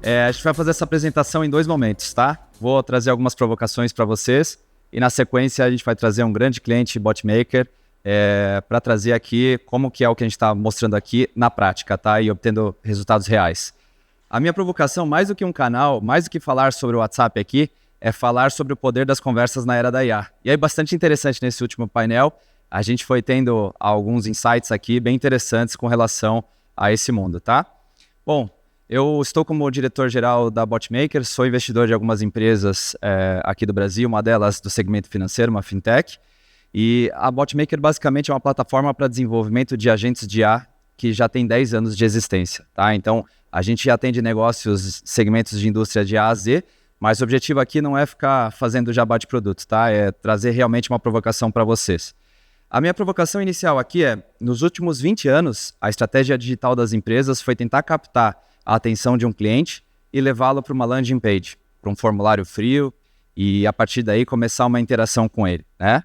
A gente vai fazer essa apresentação em 2 momentos, tá? Vou trazer algumas provocações para vocês e na sequência a gente vai trazer um grande cliente botmaker para trazer aqui como que é o que a gente está mostrando aqui na prática, tá? E obtendo resultados reais. A minha provocação, mais do que um canal, mais do que falar sobre o WhatsApp aqui, é falar sobre o poder das conversas na era da IA. E aí, bastante interessante nesse último painel, a gente foi tendo alguns insights aqui bem interessantes com relação a esse mundo, tá? Bom, eu estou como diretor-geral da Botmaker, sou investidor de algumas empresas aqui do Brasil, uma delas do segmento financeiro, uma fintech. E a Botmaker basicamente é uma plataforma para desenvolvimento de agentes de IA que já tem 10 anos de existência, tá? Então, a gente já atende negócios, segmentos de indústria de A a Z, mas o objetivo aqui não é ficar fazendo jabá de produtos, tá? É trazer realmente uma provocação para vocês. A minha provocação inicial aqui é, nos últimos 20 anos, a estratégia digital das empresas foi tentar captar a atenção de um cliente e levá-lo para uma landing page, para um formulário frio e a partir daí começar uma interação com ele, né?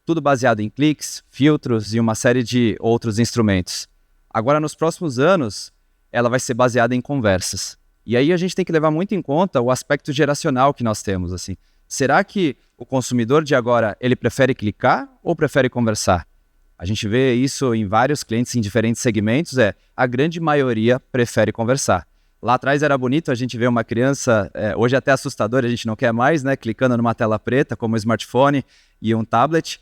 Tudo baseado em cliques, filtros e uma série de outros instrumentos. Agora, nos próximos anos, ela vai ser baseada em conversas. E aí a gente tem que levar muito em conta o aspecto geracional que nós temos, assim. Será que o consumidor de agora, ele prefere clicar ou prefere conversar? A gente vê isso em vários clientes em diferentes segmentos, a grande maioria prefere conversar. Lá atrás era bonito a gente ver uma criança, hoje até assustador, a gente não quer mais, né, clicando numa tela preta como um smartphone e um tablet,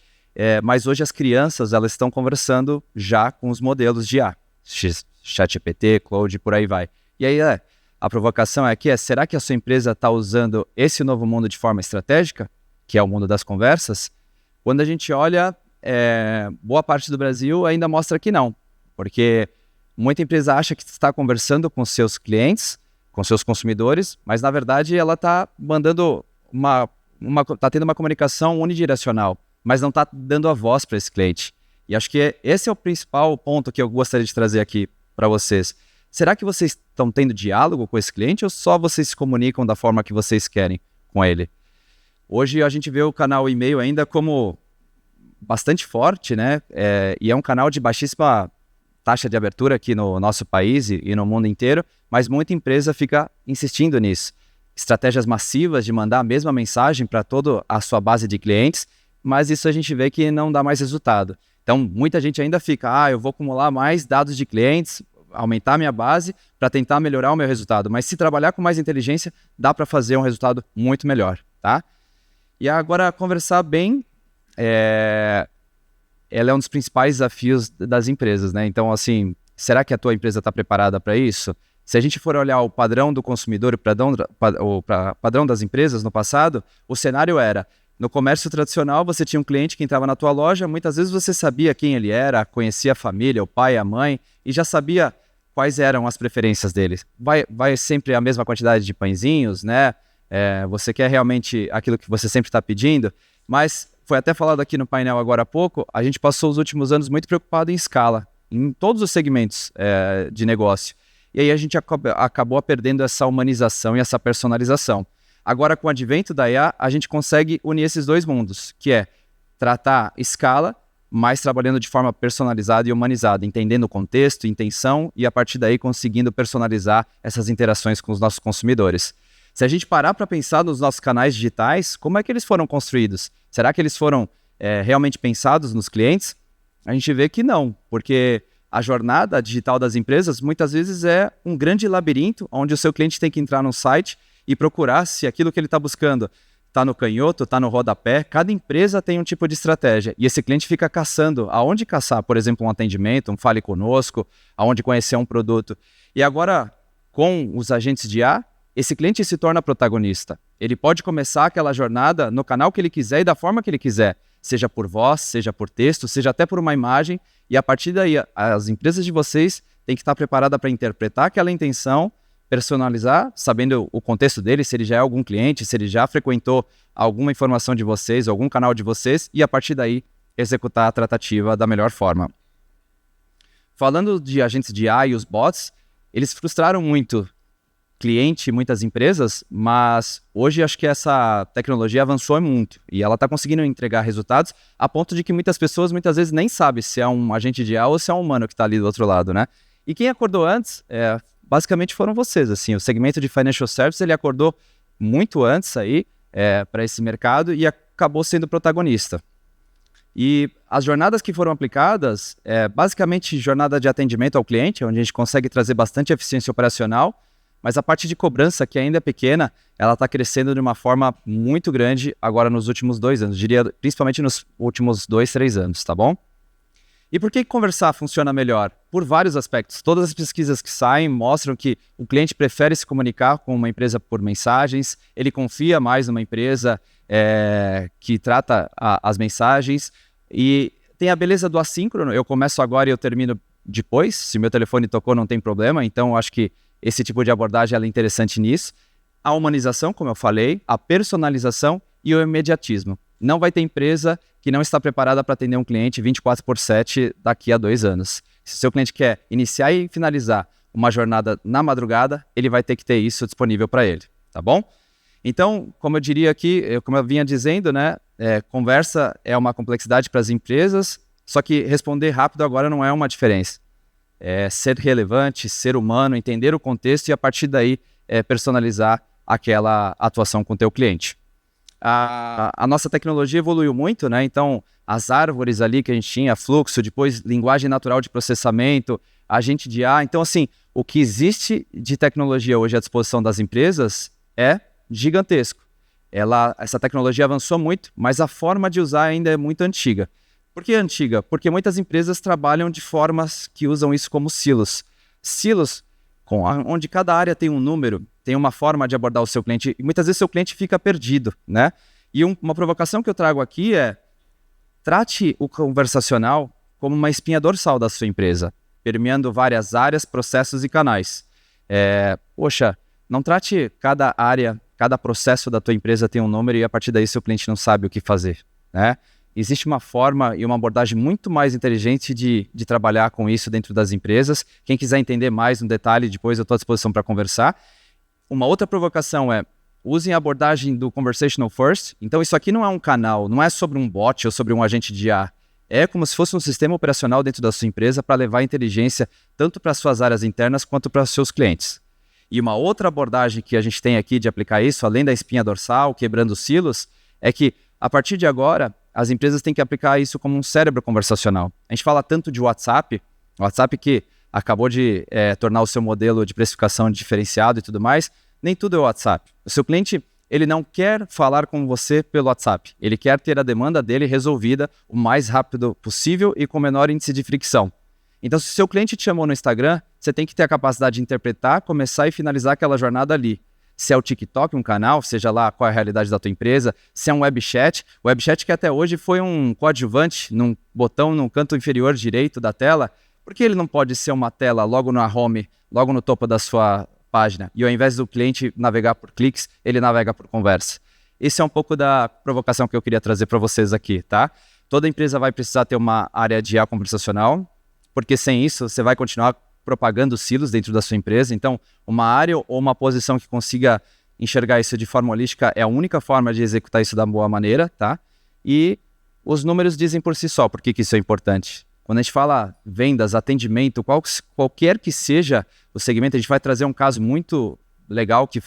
mas hoje as crianças elas estão conversando já com os modelos de IA, ChatGPT, Claude, por aí vai. E aí a provocação aqui será que a sua empresa está usando esse novo mundo de forma estratégica, que é o mundo das conversas? Quando a gente olha, boa parte do Brasil ainda mostra que não, porque muita empresa acha que está conversando com seus clientes, com seus consumidores, mas na verdade ela está mandando está tendo uma comunicação unidirecional, mas não está dando a voz para esse cliente. E acho que esse é o principal ponto que eu gostaria de trazer aqui para vocês. Será que vocês estão tendo diálogo com esse cliente ou só vocês se comunicam da forma que vocês querem com ele? Hoje a gente vê o canal e-mail ainda como bastante forte, né? E é um canal de baixíssima taxa de abertura aqui no nosso país e no mundo inteiro, mas muita empresa fica insistindo nisso. Estratégias massivas de mandar a mesma mensagem para toda a sua base de clientes, mas isso a gente vê que não dá mais resultado. Então, muita gente ainda fica, eu vou acumular mais dados de clientes, aumentar a minha base para tentar melhorar o meu resultado. Mas se trabalhar com mais inteligência, dá para fazer um resultado muito melhor, tá? E agora, conversar bem, ela é um dos principais desafios das empresas, né? Então, assim, será que a tua empresa está preparada para isso? Se a gente for olhar o padrão do consumidor e o padrão das empresas no passado, o cenário era, no comércio tradicional, você tinha um cliente que entrava na tua loja, muitas vezes você sabia quem ele era, conhecia a família, o pai, a mãe, e já sabia quais eram as preferências dele. Vai sempre a mesma quantidade de pãezinhos, né? Você quer realmente aquilo que você sempre está pedindo, mas foi até falado aqui no painel agora há pouco, a gente passou os últimos anos muito preocupado em escala, em todos os segmentos de negócio. E aí a gente acabou perdendo essa humanização e essa personalização. Agora, com o advento da IA, a gente consegue unir esses 2 mundos, que é tratar escala, mas trabalhando de forma personalizada e humanizada, entendendo o contexto, intenção e a partir daí conseguindo personalizar essas interações com os nossos consumidores. Se a gente parar para pensar nos nossos canais digitais, como é que eles foram construídos? Será que eles foram realmente pensados nos clientes? A gente vê que não, porque a jornada digital das empresas muitas vezes é um grande labirinto onde o seu cliente tem que entrar no site e procurar se aquilo que ele está buscando está no canhoto, está no rodapé. Cada empresa tem um tipo de estratégia e esse cliente fica caçando aonde caçar, por exemplo, um atendimento, um fale conosco, aonde conhecer um produto. E agora, com os agentes de IA, esse cliente se torna protagonista. Ele pode começar aquela jornada no canal que ele quiser e da forma que ele quiser, seja por voz, seja por texto, seja até por uma imagem, e a partir daí as empresas de vocês têm que estar preparadas para interpretar aquela intenção, personalizar, sabendo o contexto dele, se ele já é algum cliente, se ele já frequentou alguma informação de vocês, algum canal de vocês, e a partir daí executar a tratativa da melhor forma. Falando de agentes de AI e os bots, eles frustraram muito cliente, muitas empresas, mas hoje acho que essa tecnologia avançou muito e ela está conseguindo entregar resultados a ponto de que muitas pessoas muitas vezes nem sabem se é um agente de IA ou se é um humano que está ali do outro lado, né? E quem acordou antes basicamente foram vocês. Assim, o segmento de Financial Services, ele acordou muito antes aí para esse mercado e acabou sendo protagonista. E as jornadas que foram aplicadas, basicamente jornada de atendimento ao cliente, onde a gente consegue trazer bastante eficiência operacional, mas a parte de cobrança, que ainda é pequena, ela está crescendo de uma forma muito grande agora nos últimos 2 anos, diria principalmente nos últimos 2, 3 anos, tá bom? E por que conversar funciona melhor? Por vários aspectos. Todas as pesquisas que saem mostram que o cliente prefere se comunicar com uma empresa por mensagens, ele confia mais numa empresa que trata as mensagens, e tem a beleza do assíncrono. Eu começo agora e eu termino depois. Se meu telefone tocou, não tem problema. Então, eu acho que esse tipo de abordagem ela é interessante nisso. A humanização, como eu falei, a personalização e o imediatismo. Não vai ter empresa que não está preparada para atender um cliente 24/7 daqui a 2 anos. Se o seu cliente quer iniciar e finalizar uma jornada na madrugada, ele vai ter que ter isso disponível para ele, tá bom? Então, como eu diria aqui, como eu vinha dizendo, né, conversa é uma complexidade para as empresas, só que responder rápido agora não é uma diferença. É ser relevante, ser humano, entender o contexto e a partir daí personalizar aquela atuação com o teu cliente. A nossa tecnologia evoluiu muito, né? Então, as árvores ali que a gente tinha, fluxo, depois linguagem natural de processamento, agente de IA. Então, assim, o que existe de tecnologia hoje à disposição das empresas é gigantesco. Essa tecnologia avançou muito, mas a forma de usar ainda é muito antiga. Por que antiga? Porque muitas empresas trabalham de formas que usam isso como silos. Silos onde cada área tem um número, tem uma forma de abordar o seu cliente, e muitas vezes o seu cliente fica perdido, né? E uma provocação que eu trago aqui é: trate o conversacional como uma espinha dorsal da sua empresa, permeando várias áreas, processos e canais. Não trate cada área, cada processo da tua empresa tem um número e a partir daí seu cliente não sabe o que fazer, né? Existe uma forma e uma abordagem muito mais inteligente de trabalhar com isso dentro das empresas. Quem quiser entender mais no detalhe, depois eu estou à disposição para conversar. Uma outra provocação é: usem a abordagem do Conversational First. Então, isso aqui não é um canal, não é sobre um bot ou sobre um agente de IA. É como se fosse um sistema operacional dentro da sua empresa para levar inteligência tanto para as suas áreas internas quanto para os seus clientes. E uma outra abordagem que a gente tem aqui de aplicar isso, além da espinha dorsal, quebrando silos, é que, a partir de agora, as empresas têm que aplicar isso como um cérebro conversacional. A gente fala tanto de WhatsApp que acabou de tornar o seu modelo de precificação diferenciado e tudo mais. Nem tudo é WhatsApp. O seu cliente, ele não quer falar com você pelo WhatsApp. Ele quer ter a demanda dele resolvida o mais rápido possível e com o menor índice de fricção. Então, se o seu cliente te chamou no Instagram, você tem que ter a capacidade de interpretar, começar e finalizar aquela jornada ali. Se é o TikTok, um canal, seja lá qual é a realidade da tua empresa, se é um webchat, o webchat que até hoje foi um coadjuvante num botão no canto inferior direito da tela, por que ele não pode ser uma tela logo na home, logo no topo da sua página? E ao invés do cliente navegar por cliques, ele navega por conversa. Esse é um pouco da provocação que eu queria trazer para vocês aqui, tá? Toda empresa vai precisar ter uma área de IA conversacional, porque sem isso você vai continuar propagando silos dentro da sua empresa. Então, uma área ou uma posição que consiga enxergar isso de forma holística é a única forma de executar isso da boa maneira, tá? E os números dizem por si só por que isso é importante. Quando a gente fala vendas, atendimento, qualquer que seja o segmento, a gente vai trazer um caso muito legal que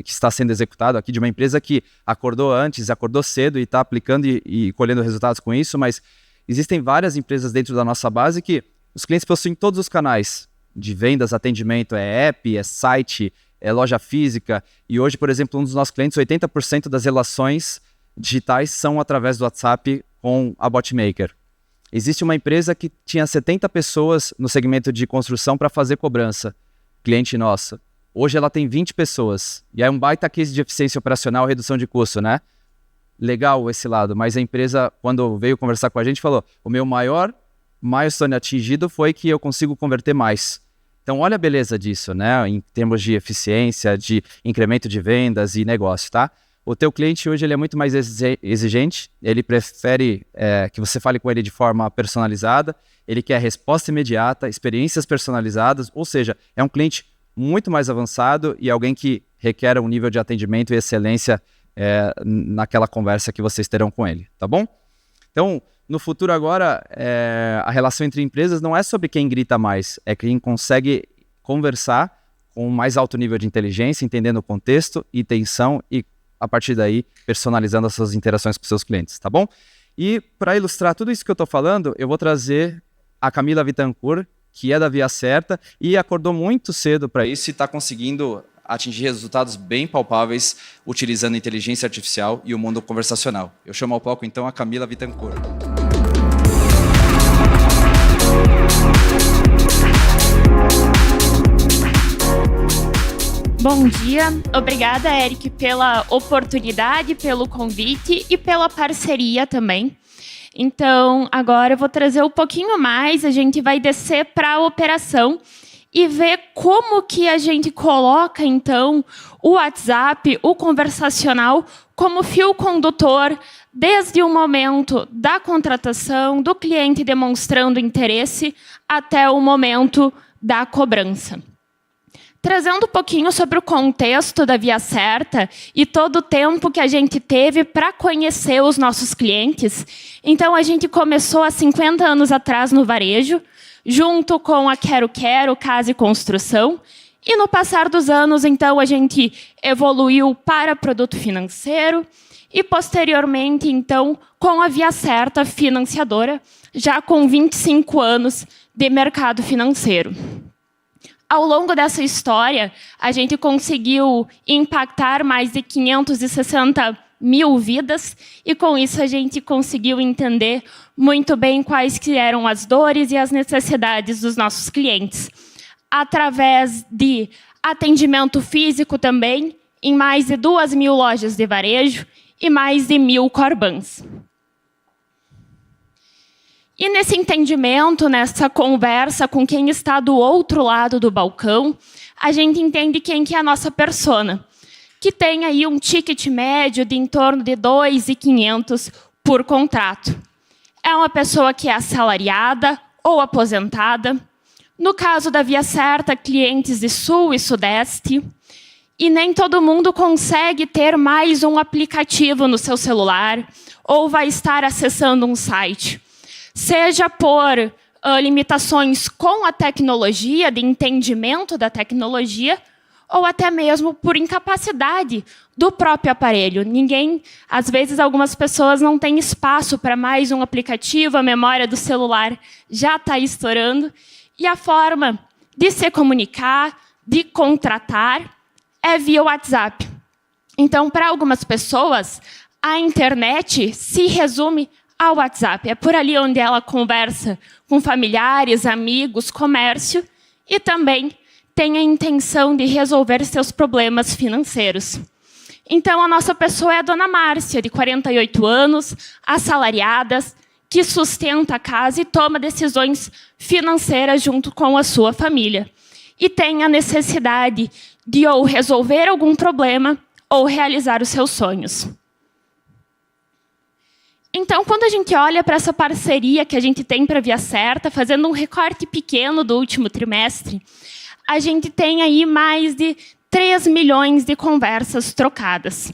está sendo executado aqui de uma empresa que acordou cedo e está aplicando e colhendo resultados com isso, mas existem várias empresas dentro da nossa base que os clientes possuem todos os canais de vendas, atendimento, é app, é site, é loja física. E hoje, por exemplo, um dos nossos clientes, 80% das relações digitais são através do WhatsApp com a Botmaker. Existe uma empresa que tinha 70 pessoas no segmento de construção para fazer cobrança, cliente nosso. Hoje ela tem 20 pessoas. E é um baita case de eficiência operacional e redução de custo, né? Legal esse lado, mas a empresa, quando veio conversar com a gente, falou: o meu maior milestone atingido foi que eu consigo converter mais. Então, olha a beleza disso, né? Em termos de eficiência, de incremento de vendas e negócio, tá? O teu cliente hoje ele é muito mais exigente, ele prefere que você fale com ele de forma personalizada, ele quer resposta imediata, experiências personalizadas, ou seja, é um cliente muito mais avançado e alguém que requer um nível de atendimento e excelência naquela conversa que vocês terão com ele, tá bom? Então, no futuro agora, a relação entre empresas não é sobre quem grita mais, é quem consegue conversar com um mais alto nível de inteligência, entendendo o contexto, intenção e, a partir daí, personalizando as suas interações com seus clientes, tá bom? E para ilustrar tudo isso que eu estou falando, eu vou trazer a Camila Bittencourt, que é da Via Certa e acordou muito cedo para isso e está conseguindo atingir resultados bem palpáveis utilizando inteligência artificial e o mundo conversacional. Eu chamo ao palco, então, a Camila Bittencourt. Bom dia, obrigada, Eric, pela oportunidade, pelo convite e pela parceria também. Então, agora eu vou trazer um pouquinho mais, a gente vai descer para a operação e ver como que a gente coloca, então, o WhatsApp, o conversacional, como fio condutor, desde o momento da contratação, do cliente demonstrando interesse, até o momento da cobrança. Trazendo um pouquinho sobre o contexto da Via Certa e todo o tempo que a gente teve para conhecer os nossos clientes. Então, a gente começou há 50 anos atrás no varejo, junto com a Quero Quero, Casa e Construção. E no passar dos anos, então, a gente evoluiu para produto financeiro e, posteriormente, então, com a Via Certa financiadora, já com 25 anos de mercado financeiro. Ao longo dessa história, a gente conseguiu impactar mais de 560 mil vidas e, com isso, a gente conseguiu entender muito bem quais que eram as dores e as necessidades dos nossos clientes. Através de atendimento físico também, em mais de 2.000 lojas de varejo e mais de 1.000 Corbans. E nesse entendimento, nessa conversa com quem está do outro lado do balcão, a gente entende quem que é a nossa persona, que tem aí um ticket médio de em torno de 2.500 por contrato. É uma pessoa que é assalariada ou aposentada. No caso da Via Certa, clientes de Sul e Sudeste. E nem todo mundo consegue ter mais um aplicativo no seu celular ou vai estar acessando um site. Seja por limitações com a tecnologia, de entendimento da tecnologia, ou até mesmo por incapacidade do próprio aparelho. Às vezes, algumas pessoas não têm espaço para mais um aplicativo, a memória do celular já está estourando, e a forma de se comunicar, de contratar, é via WhatsApp. Então, para algumas pessoas, a internet se resume ao WhatsApp. É por ali onde ela conversa com familiares, amigos, comércio e também tem a intenção de resolver seus problemas financeiros. Então, a nossa pessoa é a dona Márcia, de 48 anos, assalariada, que sustenta a casa e toma decisões financeiras junto com a sua família. E tem a necessidade de ou resolver algum problema ou realizar os seus sonhos. Então, quando a gente olha para essa parceria que a gente tem para a Via Certa, fazendo um recorte pequeno do último trimestre, a gente tem aí mais de 3 milhões de conversas trocadas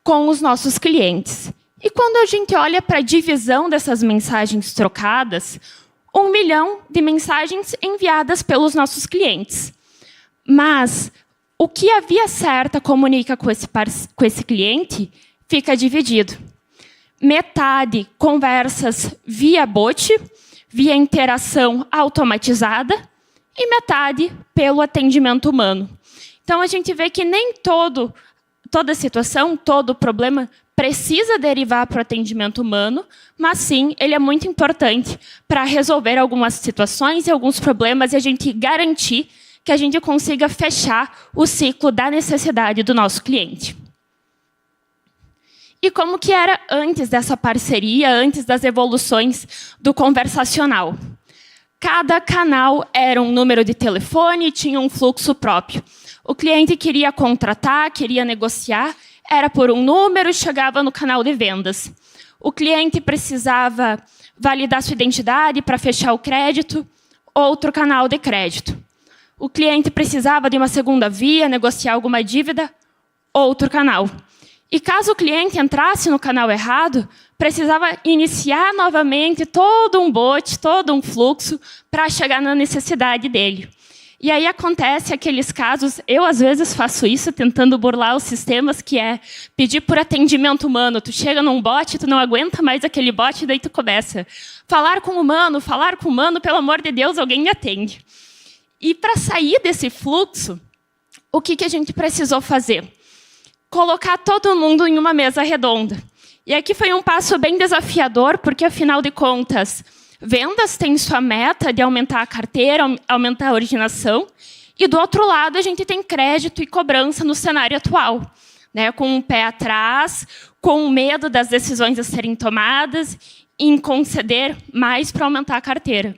com os nossos clientes. E quando a gente olha para a divisão dessas mensagens trocadas, 1 milhão de mensagens enviadas pelos nossos clientes. Mas o que a Via Certa comunica com esse cliente fica dividido. Metade conversas via bot, via interação automatizada, e metade pelo atendimento humano. Então, a gente vê que nem toda situação, todo problema precisa derivar para o atendimento humano, mas sim, ele é muito importante para resolver algumas situações e alguns problemas e a gente garantir que a gente consiga fechar o ciclo da necessidade do nosso cliente. E como que era antes dessa parceria, antes das evoluções do conversacional? Cada canal era um número de telefone e tinha um fluxo próprio. O cliente queria contratar, queria negociar, era por um número, chegava no canal de vendas. O cliente precisava validar sua identidade para fechar o crédito, outro canal de crédito. O cliente precisava de uma segunda via, negociar alguma dívida, outro canal. E caso o cliente entrasse no canal errado, precisava iniciar novamente todo um bot, todo um fluxo para chegar na necessidade dele. E aí acontece aqueles casos, eu às vezes faço isso, tentando burlar os sistemas, que é pedir por atendimento humano. Tu chega num bot, tu não aguenta mais aquele bot, daí tu começa. Falar com humano, pelo amor de Deus, alguém me atende. E para sair desse fluxo, o que a gente precisou fazer? Colocar todo mundo em uma mesa redonda. E aqui foi um passo bem desafiador, porque, afinal de contas, vendas têm sua meta de aumentar a carteira, aumentar a originação, e, do outro lado, a gente tem crédito e cobrança no cenário atual, né, com um pé atrás, com medo das decisões a serem tomadas, em conceder mais para aumentar a carteira.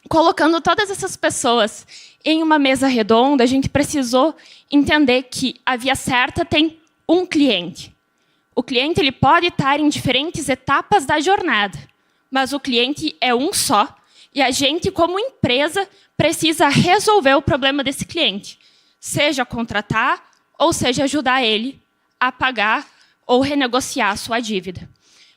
Colocando todas essas pessoas em uma mesa redonda, a gente precisou entender que a Via Certa tem um cliente. O cliente ele pode estar em diferentes etapas da jornada, mas o cliente é um só, e a gente, como empresa, precisa resolver o problema desse cliente, seja contratar ou seja ajudar ele a pagar ou renegociar a sua dívida.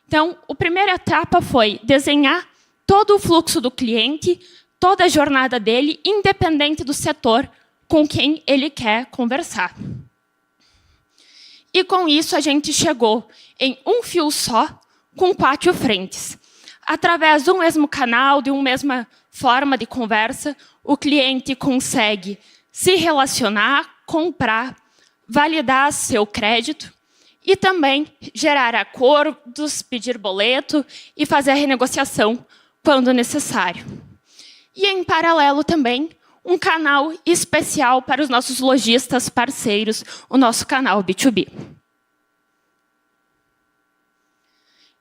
Então, a primeira etapa foi desenhar todo o fluxo do cliente, toda a jornada dele, independente do setor com quem ele quer conversar. E com isso a gente chegou em um fio só, com 4 frentes. Através de um mesmo canal, de uma mesma forma de conversa, o cliente consegue se relacionar, comprar, validar seu crédito e também gerar acordos, pedir boleto e fazer a renegociação quando necessário. E, em paralelo, também, um canal especial para os nossos lojistas parceiros, o nosso canal B2B.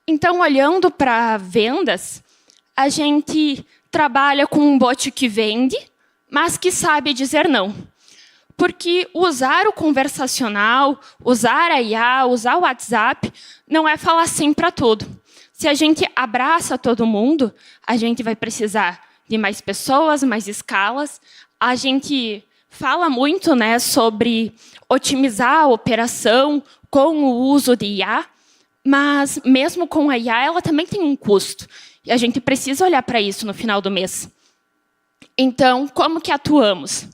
Então, olhando para vendas, a gente trabalha com um bot que vende, mas que sabe dizer não. Porque usar o conversacional, usar a IA, usar o WhatsApp, não é falar sim para tudo. Se a gente abraça todo mundo, a gente vai precisar de mais pessoas, mais escalas. A gente fala muito, né, sobre otimizar a operação com o uso de IA, mas mesmo com a IA, ela também tem um custo. E a gente precisa olhar para isso no final do mês. Então, como que atuamos?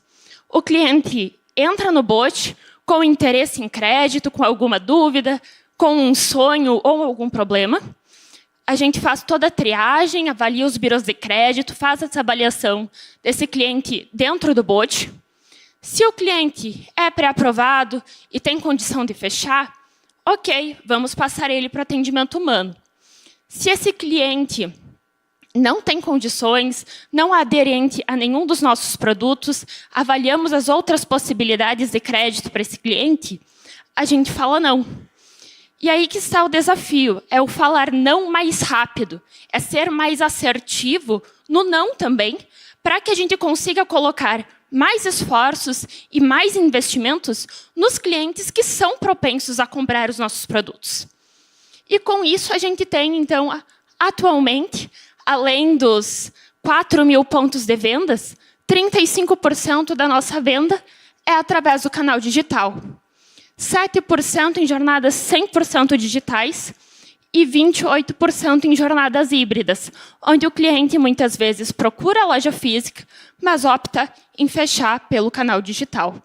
O cliente entra no bot com interesse em crédito, com alguma dúvida, com um sonho ou algum problema. A gente faz toda a triagem, avalia os birôs de crédito, faz essa avaliação desse cliente dentro do bot. Se o cliente é pré-aprovado e tem condição de fechar, ok, vamos passar ele para o atendimento humano. Se esse cliente não tem condições, não é aderente a nenhum dos nossos produtos, avaliamos as outras possibilidades de crédito para esse cliente, a gente fala não. E aí que está o desafio, é o falar não mais rápido, é ser mais assertivo no não também, para que a gente consiga colocar mais esforços e mais investimentos nos clientes que são propensos a comprar os nossos produtos. E com isso a gente tem, então, atualmente, além dos 4.000 pontos de vendas, 35% da nossa venda é através do canal digital. 7% em jornadas 100% digitais e 28% em jornadas híbridas, onde o cliente muitas vezes procura a loja física, mas opta em fechar pelo canal digital.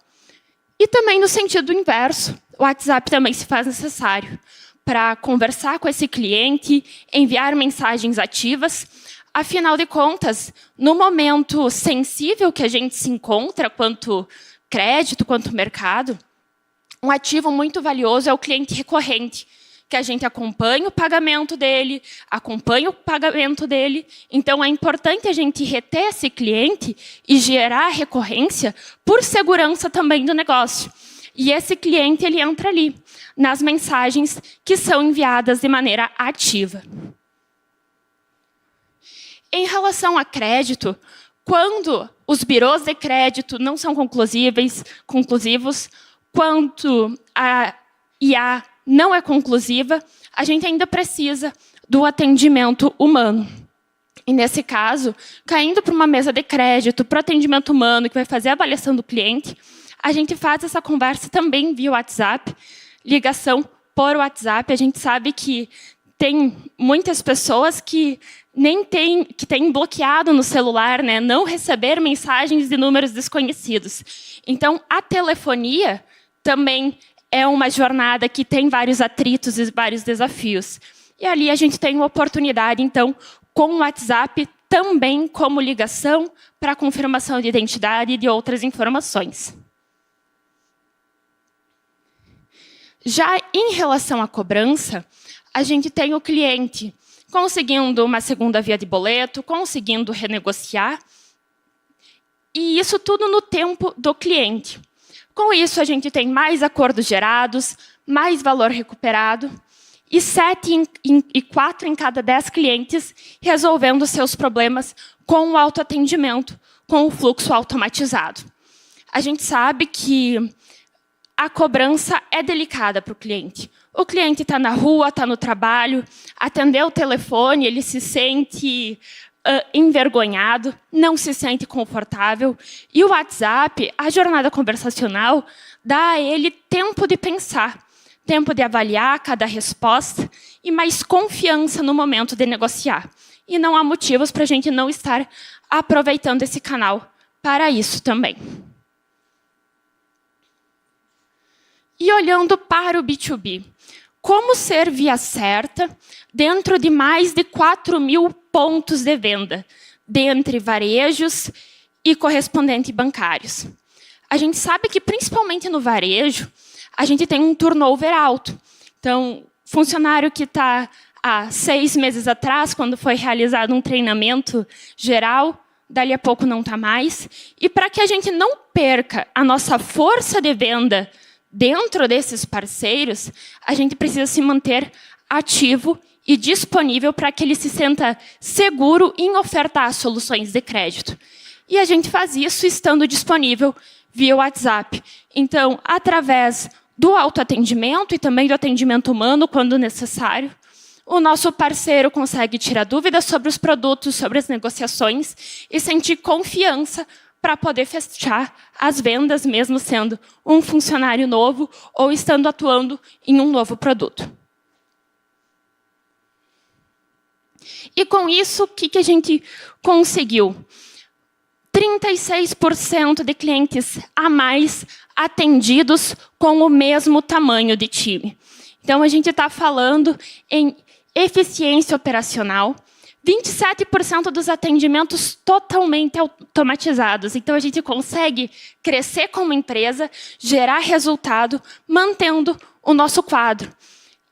E também no sentido inverso, o WhatsApp também se faz necessário para conversar com esse cliente, enviar mensagens ativas. Afinal de contas, no momento sensível que a gente se encontra, quanto crédito, quanto mercado, um ativo muito valioso é o cliente recorrente, que a gente acompanha o pagamento dele, Então, é importante a gente reter esse cliente e gerar recorrência por segurança também do negócio. E esse cliente ele entra ali, nas mensagens que são enviadas de maneira ativa. Em relação a crédito, quando os birôs de crédito não são conclusivos, quando a IA não é conclusiva, a gente ainda precisa do atendimento humano. E, nesse caso, caindo para uma mesa de crédito, para o atendimento humano, que vai fazer a avaliação do cliente, a gente faz essa conversa também via WhatsApp, ligação por WhatsApp. A gente sabe que tem muitas pessoas que têm bloqueado no celular, né, não receber mensagens de números desconhecidos. Então, a telefonia também é uma jornada que tem vários atritos e vários desafios. E ali a gente tem uma oportunidade, então, com o WhatsApp, também como ligação para confirmação de identidade e de outras informações. Já em relação à cobrança, a gente tem o cliente conseguindo uma segunda via de boleto, conseguindo renegociar, e isso tudo no tempo do cliente. Com isso, a gente tem mais acordos gerados, mais valor recuperado, e 4 em cada 10 clientes resolvendo seus problemas com o autoatendimento, com o fluxo automatizado. A gente sabe que a cobrança é delicada para o cliente. O cliente está na rua, está no trabalho, atendeu o telefone, ele se sente envergonhado, não se sente confortável. E o WhatsApp, a jornada conversacional, dá a ele tempo de pensar, tempo de avaliar cada resposta e mais confiança no momento de negociar. E não há motivos para a gente não estar aproveitando esse canal para isso também. E olhando para o B2B, como ser via certa dentro de mais de 4.000 pontos de venda, dentre varejos e correspondentes bancários? A gente sabe que, principalmente no varejo, a gente tem um turnover alto. Então, funcionário que está há 6 meses atrás, quando foi realizado um treinamento geral, dali a pouco não está mais. E para que a gente não perca a nossa força de venda dentro desses parceiros, a gente precisa se manter ativo e disponível para que ele se sinta seguro em ofertar soluções de crédito. E a gente faz isso estando disponível via WhatsApp. Então, através do autoatendimento e também do atendimento humano, quando necessário, o nosso parceiro consegue tirar dúvidas sobre os produtos, sobre as negociações e sentir confiança para poder fechar as vendas, mesmo sendo um funcionário novo ou estando atuando em um novo produto. E com isso, o que a gente conseguiu? 36% de clientes a mais atendidos com o mesmo tamanho de time. Então, a gente está falando em eficiência operacional, 27% dos atendimentos totalmente automatizados. Então, a gente consegue crescer como empresa, gerar resultado, mantendo o nosso quadro.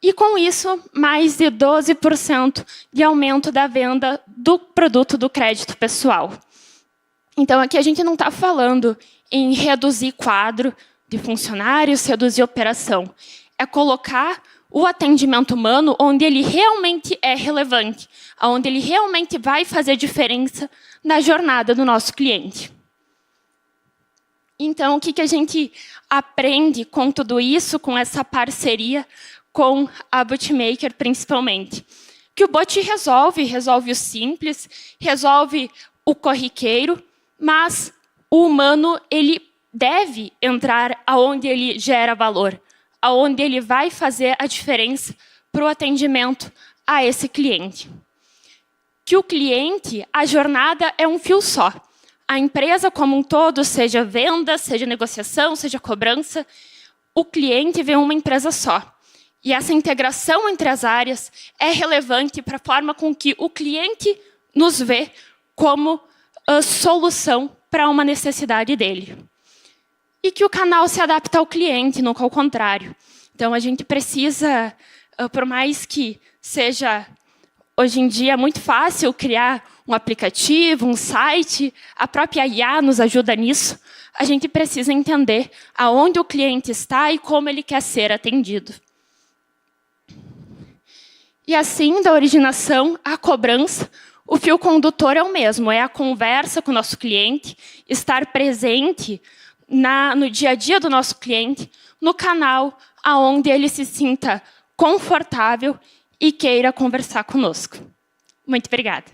E, com isso, mais de 12% de aumento da venda do produto do crédito pessoal. Então, aqui a gente não está falando em reduzir quadro de funcionários, reduzir operação. É colocar o atendimento humano onde ele realmente é relevante, onde ele realmente vai fazer diferença na jornada do nosso cliente. Então, o que a gente aprende com tudo isso, com essa parceria com a Bootmaker, principalmente? Que o bot resolve o simples, resolve o corriqueiro, mas o humano ele deve entrar aonde ele gera valor, aonde ele vai fazer a diferença para o atendimento a esse cliente. Que o cliente, a jornada é um fio só. A empresa como um todo, seja venda, seja negociação, seja cobrança, o cliente vê uma empresa só. E essa integração entre as áreas é relevante para a forma com que o cliente nos vê como a solução para uma necessidade dele. E que o canal se adapta ao cliente, não ao contrário. Então, a gente precisa, por mais que seja, hoje em dia, muito fácil criar um aplicativo, um site, a própria IA nos ajuda nisso, a gente precisa entender aonde o cliente está e como ele quer ser atendido. E assim, da originação à cobrança, o fio condutor é o mesmo, é a conversa com o nosso cliente, estar presente no dia a dia do nosso cliente, no canal onde ele se sinta confortável e queira conversar conosco. Muito obrigada.